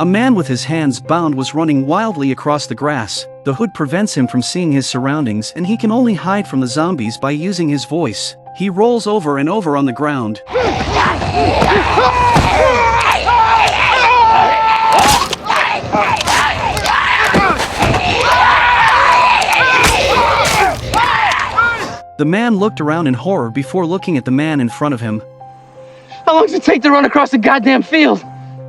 A man with his hands bound was running wildly across the grass. The hood prevents him from seeing his surroundings and he can only hide from the zombies by using his voice. He rolls over and over on the ground. The man looked around in horror before looking at the man in front of him. How long does it take to run across the goddamn field?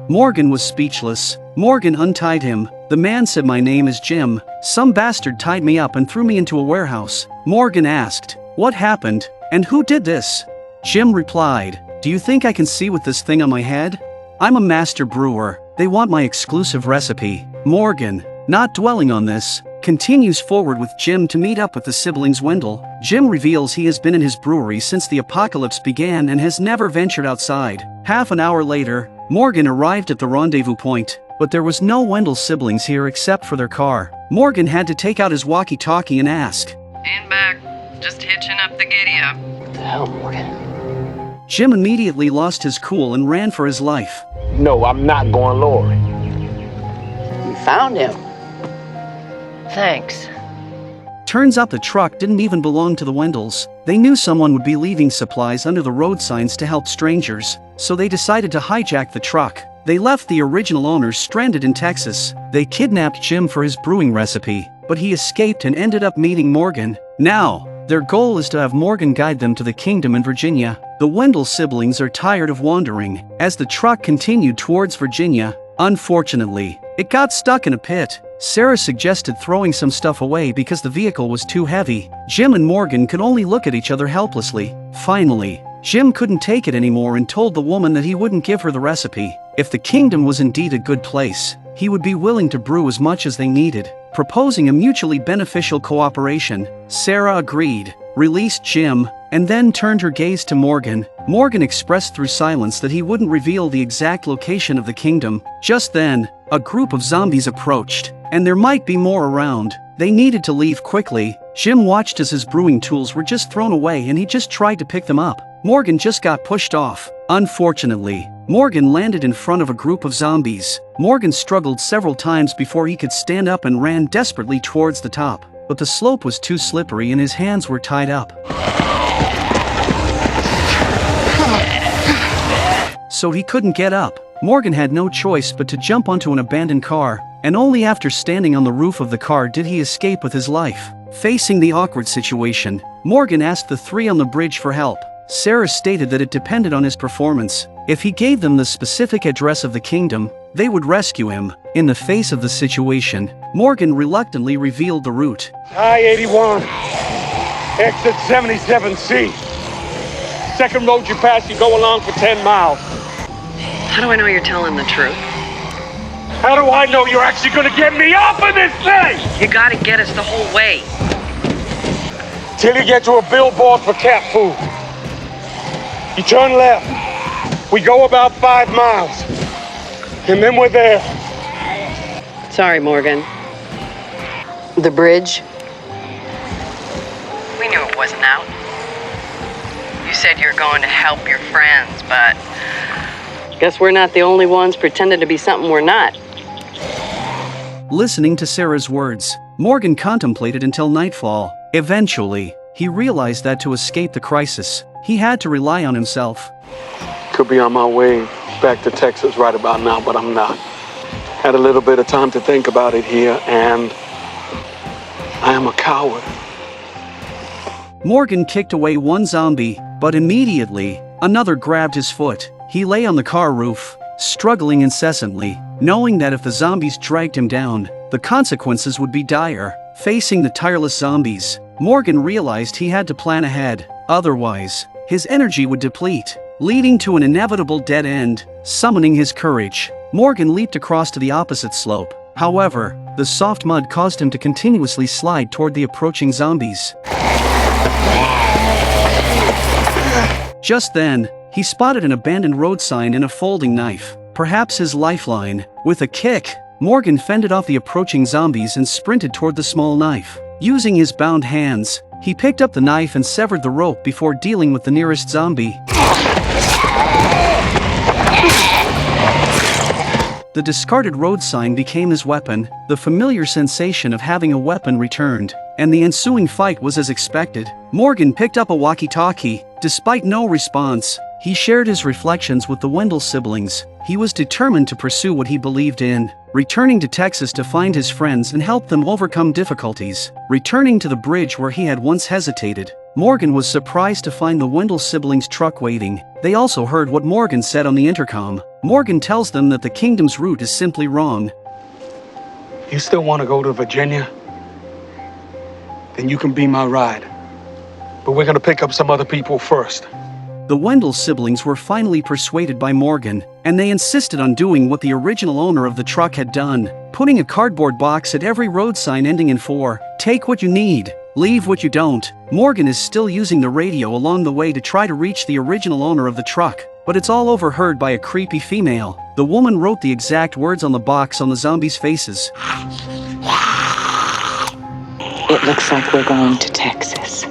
Morgan was speechless. Morgan untied him. The man said, "My name is Jim. Some bastard tied me up and threw me into a warehouse." Morgan asked, "What happened? And who did this?" Jim replied, "Do you think I can see with this thing on my head? I'm a master brewer. They want my exclusive recipe." Morgan, not dwelling on this, continues forward with Jim to meet up with the siblings Wendell. Jim reveals he has been in his brewery since the apocalypse began and has never ventured outside. Half an hour later, Morgan arrived at the rendezvous point, but there was no Wendell siblings here except for their car. Morgan had to take out his walkie-talkie and ask, "And back. Just hitching up the giddy-up." What the hell, Morgan? Jim immediately lost his cool and ran for his life. No, I'm not going Lori. We found him. Thanks. Turns out the truck didn't even belong to the Wendells. They knew someone would be leaving supplies under the road signs to help strangers, so they decided to hijack the truck. They left the original owners stranded in Texas. They kidnapped Jim for his brewing recipe, but he escaped and ended up meeting Morgan. Now, their goal is to have Morgan guide them to the kingdom in Virginia. The Wendell siblings are tired of wandering. As the truck continued towards Virginia, unfortunately, it got stuck in a pit. Sarah suggested throwing some stuff away because the vehicle was too heavy. Jim and Morgan could only look at each other helplessly. Finally, Jim couldn't take it anymore and told the woman that he wouldn't give her the recipe. If the kingdom was indeed a good place, he would be willing to brew as much as they needed, proposing a mutually beneficial cooperation. Sarah agreed, released Jim, and then turned her gaze to Morgan. Morgan expressed through silence that he wouldn't reveal the exact location of the kingdom. Just then, a group of zombies approached, and there might be more around. They needed to leave quickly. Jim watched as his brewing tools were just thrown away and he just tried to pick them up. Morgan just got pushed off. Unfortunately, Morgan landed in front of a group of zombies. Morgan struggled several times before he could stand up and ran desperately towards the top, but the slope was too slippery and his hands were tied up. So he couldn't get up. Morgan had no choice but to jump onto an abandoned car, and only after standing on the roof of the car did he escape with his life. Facing the awkward situation, Morgan asked the three on the bridge for help. Sarah stated that it depended on his performance. If he gave them the specific address of the kingdom, they would rescue him. In the face of the situation, Morgan reluctantly revealed the route. I-81, exit 77C. Second road you pass, you go along for 10 miles. How do I know you're telling the truth? How do I know you're actually gonna get me off of this thing? You gotta get us the whole way. Till you get to a billboard for cat food. You turn left. We go about 5 miles. And then we're there. Sorry, Morgan. The bridge? We knew it wasn't out. You said you were going to help your friends, but guess we're not the only ones pretending to be something we're not. Listening to Sarah's words, Morgan contemplated until nightfall. Eventually, he realized that to escape the crisis, he had to rely on himself. Could be on my way back to Texas right about now, but I'm not. Had a little bit of time to think about it here, and I am a coward. Morgan kicked away one zombie, but immediately, another grabbed his foot. He lay on the car roof, struggling incessantly, knowing that if the zombies dragged him down, the consequences would be dire. Facing the tireless zombies, Morgan realized he had to plan ahead, otherwise, his energy would deplete, leading to an inevitable dead end. Summoning his courage, Morgan leaped across to the opposite slope. However, the soft mud caused him to continuously slide toward the approaching zombies. Just then, he spotted an abandoned road sign and a folding knife, perhaps his lifeline. With a kick, Morgan fended off the approaching zombies and sprinted toward the small knife. Using his bound hands, he picked up the knife and severed the rope before dealing with the nearest zombie. The discarded road sign became his weapon, the familiar sensation of having a weapon returned, and the ensuing fight was as expected. Morgan picked up a walkie-talkie. Despite no response, he shared his reflections with the Wendell siblings. He was determined to pursue what he believed in, returning to Texas to find his friends and help them overcome difficulties. Returning to the bridge where he had once hesitated, Morgan was surprised to find the Wendell siblings' truck waiting. They also heard what Morgan said on the intercom. Morgan tells them that the kingdom's route is simply wrong. You still want to go to Virginia? Then you can be my ride. But we're going to pick up some other people first. The Wendell siblings were finally persuaded by Morgan, and they insisted on doing what the original owner of the truck had done, putting a cardboard box at every road sign ending in 4. Take what you need, leave what you don't. Morgan is still using the radio along the way to try to reach the original owner of the truck, but it's all overheard by a creepy female. The woman wrote the exact words on the box on the zombies' faces. It looks like we're going to Texas.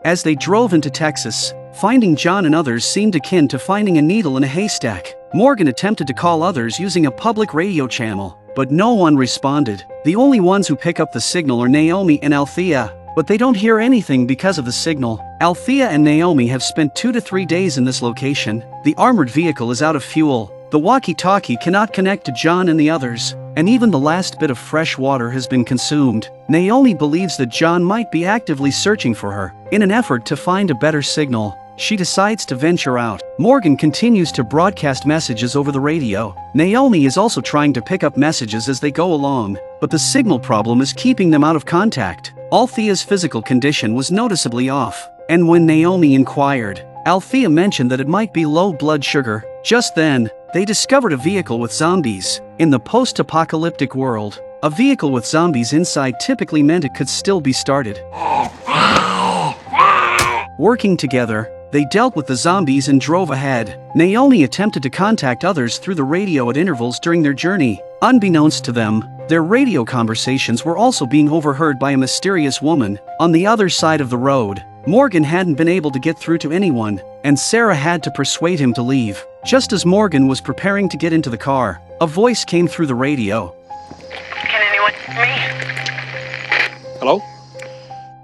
As they drove into Texas, finding John and others seemed akin to finding a needle in a haystack. Morgan attempted to call others using a public radio channel, but no one responded. The only ones who pick up the signal are Naomi and Althea, but they don't hear anything because of the signal. Althea and Naomi have spent 2 to 3 days in this location. The armored vehicle is out of fuel. The walkie-talkie cannot connect to John and the others, and even the last bit of fresh water has been consumed. Naomi believes that John might be actively searching for her. In an effort to find a better signal, she decides to venture out. Morgan continues to broadcast messages over the radio. Naomi is also trying to pick up messages as they go along, but the signal problem is keeping them out of contact. Althea's physical condition was noticeably off, and when Naomi inquired, Althea mentioned that it might be low blood sugar. Just then, they discovered a vehicle with zombies. In the post-apocalyptic world, a vehicle with zombies inside typically meant it could still be started. Working together, they dealt with the zombies and drove ahead. Naomi attempted to contact others through the radio at intervals during their journey. Unbeknownst to them, their radio conversations were also being overheard by a mysterious woman on the other side of the road. Morgan hadn't been able to get through to anyone, and Sarah had to persuade him to leave. Just as Morgan was preparing to get into the car, a voice came through the radio. Can anyone hear me? Hello?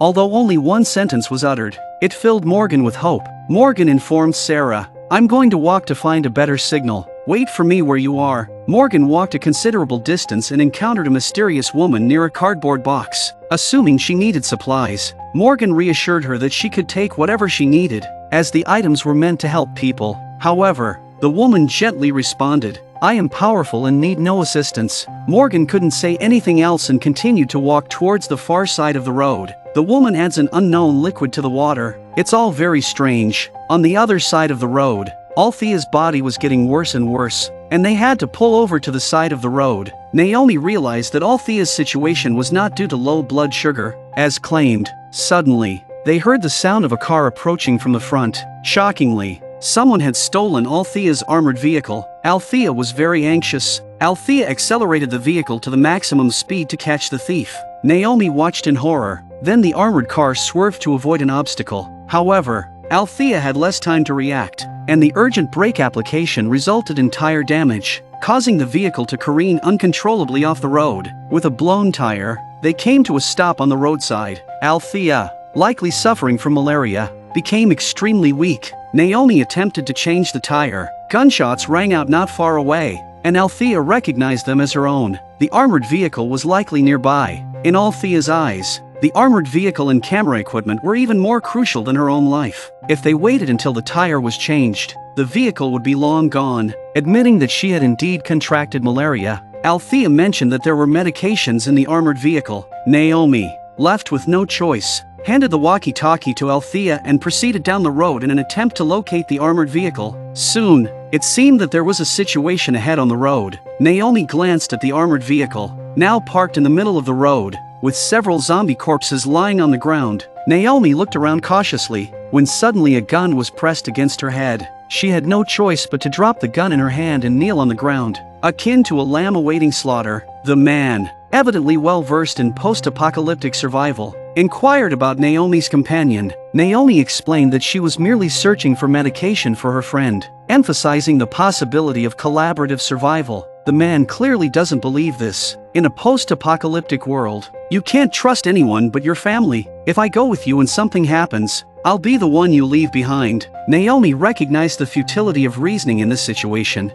Although only one sentence was uttered, it filled Morgan with hope. Morgan informed Sarah, "I'm going to walk to find a better signal. Wait for me where you are." Morgan walked a considerable distance and encountered a mysterious woman near a cardboard box. Assuming she needed supplies, Morgan reassured her that she could take whatever she needed, as the items were meant to help people. However, the woman gently responded, "I am powerful and need no assistance." Morgan couldn't say anything else and continued to walk towards the far side of the road. The woman adds an unknown liquid to the water. It's all very strange. On the other side of the road, Althea's body was getting worse and worse, and they had to pull over to the side of the road. Naomi realized that Althea's situation was not due to low blood sugar, as claimed. Suddenly, they heard the sound of a car approaching from the front. Shockingly, someone had stolen Althea's armored vehicle. Althea was very anxious. Althea accelerated the vehicle to the maximum speed to catch the thief. Naomi watched in horror. Then the armored car swerved to avoid an obstacle. However, Althea had less time to react, and the urgent brake application resulted in tire damage, causing the vehicle to careen uncontrollably off the road. With a blown tire, they came to a stop on the roadside. Althea, likely suffering from malaria, became extremely weak. Naomi attempted to change the tire. Gunshots rang out not far away, and Althea recognized them as her own. The armored vehicle was likely nearby. In Althea's eyes, the armored vehicle and camera equipment were even more crucial than her own life. If they waited until the tire was changed, the vehicle would be long gone. Admitting that she had indeed contracted malaria, Althea mentioned that there were medications in the armored vehicle. Naomi, left with no choice, handed the walkie-talkie to Althea and proceeded down the road in an attempt to locate the armored vehicle. Soon, it seemed that there was a situation ahead on the road. Naomi glanced at the armored vehicle, now parked in the middle of the road, with several zombie corpses lying on the ground. Naomi looked around cautiously, when suddenly a gun was pressed against her head. She had no choice but to drop the gun in her hand and kneel on the ground, akin to a lamb awaiting slaughter. The man, evidently well-versed in post-apocalyptic survival, inquired about Naomi's companion. Naomi explained that she was merely searching for medication for her friend, emphasizing the possibility of collaborative survival. The man clearly doesn't believe this. In a post-apocalyptic world, you can't trust anyone but your family. If I go with you and something happens, I'll be the one you leave behind. Naomi recognized the futility of reasoning in this situation.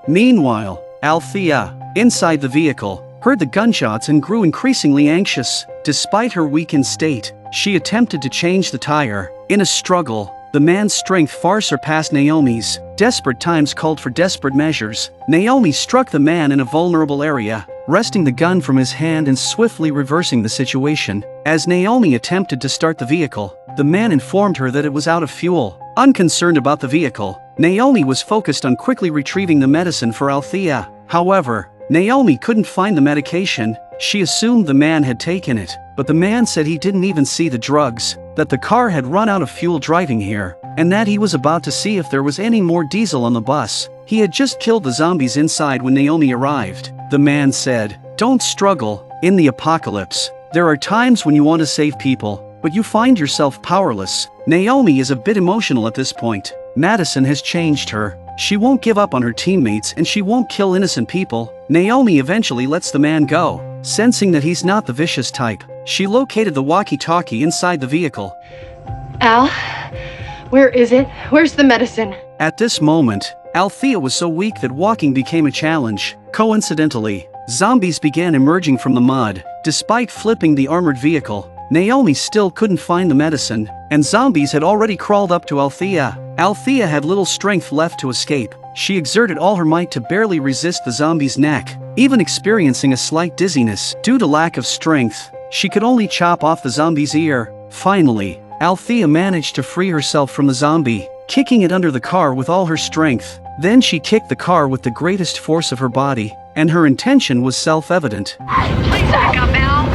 Meanwhile, Althea, inside the vehicle, heard the gunshots and grew increasingly anxious. Despite her weakened state, she attempted to change the tire. In a struggle, the man's strength far surpassed Naomi's. Desperate times called for desperate measures. Naomi struck the man in a vulnerable area, wresting the gun from his hand and swiftly reversing the situation. As Naomi attempted to start the vehicle, the man informed her that it was out of fuel. Unconcerned about the vehicle, Naomi was focused on quickly retrieving the medicine for Althea. However, Naomi couldn't find the medication. She assumed the man had taken it, but the man said he didn't even see the drugs, that the car had run out of fuel driving here, and that he was about to see if there was any more diesel on the bus. He had just killed the zombies inside when Naomi arrived. The man said, "Don't struggle. In the apocalypse, there are times when you want to save people, but you find yourself powerless." Naomi is a bit emotional at this point. Madison has changed her. She won't give up on her teammates and she won't kill innocent people. Naomi eventually lets the man go. Sensing that he's not the vicious type, she located the walkie-talkie inside the vehicle. Al, where is it? Where's the medicine? At this moment, Althea was so weak that walking became a challenge. Coincidentally, zombies began emerging from the mud. Despite flipping the armored vehicle, Naomi still couldn't find the medicine, and zombies had already crawled up to Althea. Althea had little strength left to escape. She exerted all her might to barely resist the zombie's neck, even experiencing a slight dizziness. Due to lack of strength, she could only chop off the zombie's ear. Finally, Althea managed to free herself from the zombie, kicking it under the car with all her strength. Then she kicked the car with the greatest force of her body, and her intention was self-evident. Please back up, Al.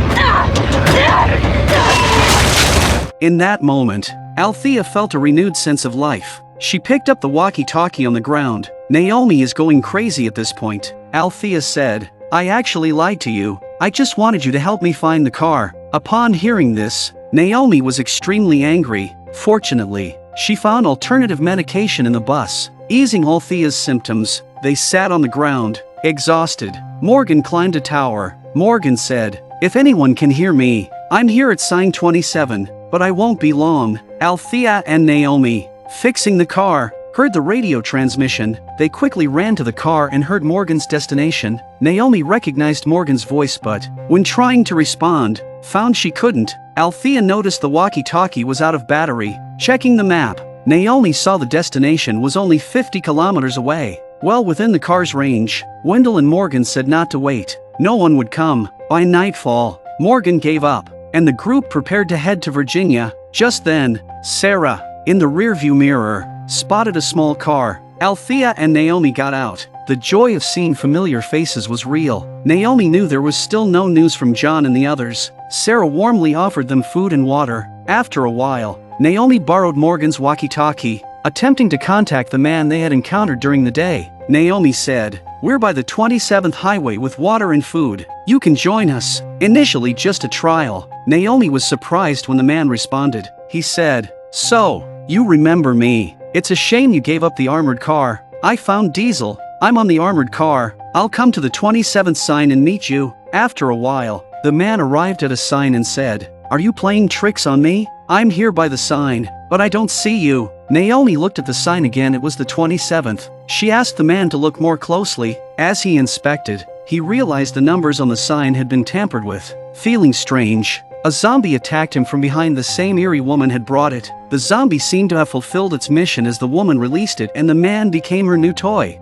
In that moment, Althea felt a renewed sense of life. She picked up the walkie-talkie on the ground. Naomi is going crazy at this point. Althea said, "I actually lied to you. I just wanted you to help me find the car." Upon hearing this, Naomi was extremely angry. Fortunately, she found alternative medication in the bus, easing Althea's symptoms. They sat on the ground, exhausted. Morgan climbed a tower. Morgan said, "If anyone can hear me, I'm here at sign 27, but I won't be long." Althea and Naomi, fixing the car, heard the radio transmission. They quickly ran to the car and heard Morgan's destination. Naomi recognized Morgan's voice but, when trying to respond, found she couldn't. Althea noticed the walkie-talkie was out of battery. Checking the map, Naomi saw the destination was only 50 kilometers away. Well within the car's range, Wendell and Morgan said not to wait. No one would come. By nightfall, Morgan gave up, and the group prepared to head to Virginia. Just then, Sarah, in the rearview mirror, spotted a small car. Althea and Naomi got out. The joy of seeing familiar faces was real. Naomi knew there was still no news from John and the others. Sarah warmly offered them food and water. After a while, Naomi borrowed Morgan's walkie-talkie, attempting to contact the man they had encountered during the day. Naomi said, "We're by the 27th highway with water and food. You can join us." Initially just a trial, Naomi was surprised when the man responded. He said, "So, you remember me. It's a shame you gave up the armored car. I found diesel. I'm on the armored car. I'll come to the 27th sign and meet you." After a while, the man arrived at a sign and said, "Are you playing tricks on me? I'm here by the sign, but I don't see you." Naomi looked at the sign again. It was the 27th. She asked the man to look more closely. As he inspected, he realized the numbers on the sign had been tampered with. Feeling strange, a zombie attacked him from behind. The same eerie woman had brought it. The zombie seemed to have fulfilled its mission as the woman released it and the man became her new toy.